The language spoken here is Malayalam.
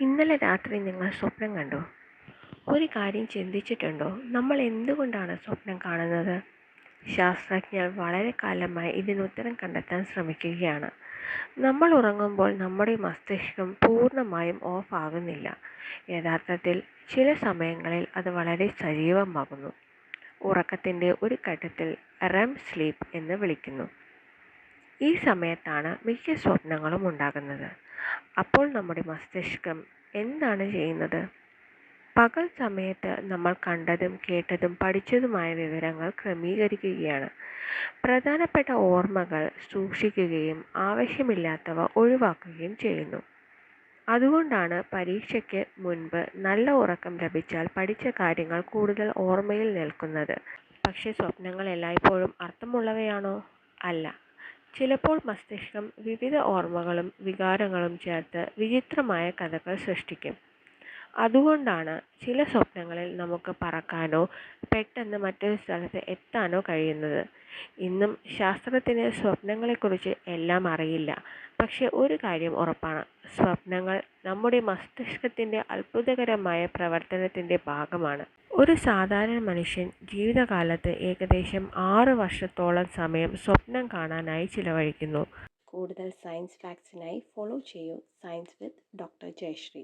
ഇന്നലെ രാത്രി നിങ്ങൾ സ്വപ്നം കണ്ടോ? ഒരു കാര്യം ചിന്തിച്ചിട്ടുണ്ടോ? നമ്മൾ എന്തുകൊണ്ടാണ് സ്വപ്നം കാണുന്നത്? ശാസ്ത്രജ്ഞർ വളരെ കാലമായി ഇതിനുത്തരം കണ്ടെത്താൻ ശ്രമിക്കുകയാണ്. നമ്മൾ ഉറങ്ങുമ്പോൾ നമ്മുടെ മസ്തിഷ്കം പൂർണ്ണമായും ഓഫ് ആകുന്നില്ല. യഥാർത്ഥത്തിൽ ചില സമയങ്ങളിൽ അത് വളരെ സജീവമാകുന്നു. ഉറക്കത്തിൻ്റെ ഒരു ഘട്ടത്തിൽ REM സ്ലീപ്പ് എന്ന് വിളിക്കുന്നു. ഈ സമയത്താണ് മിക്ക സ്വപ്നങ്ങളും ഉണ്ടാകുന്നത്. അപ്പോൾ നമ്മുടെ മസ്തിഷ്കം എന്താണ് ചെയ്യുന്നത്? പകൽ സമയത്ത് നമ്മൾ കണ്ടതും കേട്ടതും പഠിച്ചതുമായ വിവരങ്ങൾ ക്രമീകരിക്കുകയാണ്. പ്രധാനപ്പെട്ട ഓർമ്മകൾ സൂക്ഷിക്കുകയും ആവശ്യമില്ലാത്തവ ഒഴിവാക്കുകയും ചെയ്യുന്നു. അതുകൊണ്ടാണ് പരീക്ഷയ്ക്ക് മുൻപ് നല്ല ഉറക്കം ലഭിച്ചാൽ പഠിച്ച കാര്യങ്ങൾ കൂടുതൽ ഓർമ്മയിൽ നിൽക്കുന്നത്. പക്ഷേ സ്വപ്നങ്ങൾ എല്ലായ്പ്പോഴും അർത്ഥമുള്ളവയാണോ? അല്ല. ചിലപ്പോൾ മസ്തിഷ്കം വിവിധ ഓർമ്മകളും വികാരങ്ങളും ചേർത്ത് വിചിത്രമായ കഥകൾ സൃഷ്ടിക്കും. അതുകൊണ്ടാണ് ചില സ്വപ്നങ്ങളിൽ നമുക്ക് പറക്കാനോ പെട്ടെന്ന് മറ്റൊരു സ്ഥലത്ത് എത്താനോ കഴിയുന്നത്. ഇന്നും ശാസ്ത്രത്തിന് സ്വപ്നങ്ങളെക്കുറിച്ച് എല്ലാം അറിയില്ല. പക്ഷെ ഒരു കാര്യം ഉറപ്പാണ്, സ്വപ്നങ്ങൾ നമ്മുടെ മസ്തിഷ്കത്തിൻ്റെ അത്ഭുതകരമായ പ്രവർത്തനത്തിൻ്റെ ഭാഗമാണ്. ഒരു സാധാരണ മനുഷ്യൻ ജീവിതകാലത്ത് ഏകദേശം 6 വർഷത്തോളം സമയം സ്വപ്നം കാണാനായി ചിലവഴിക്കുന്നു. കൂടുതൽ സയൻസ് ഫാക്ട്സിനായി ഫോളോ ചെയ്യൂ സയൻസ് വിത്ത് ഡോക്ടർ ജയശ്രീ.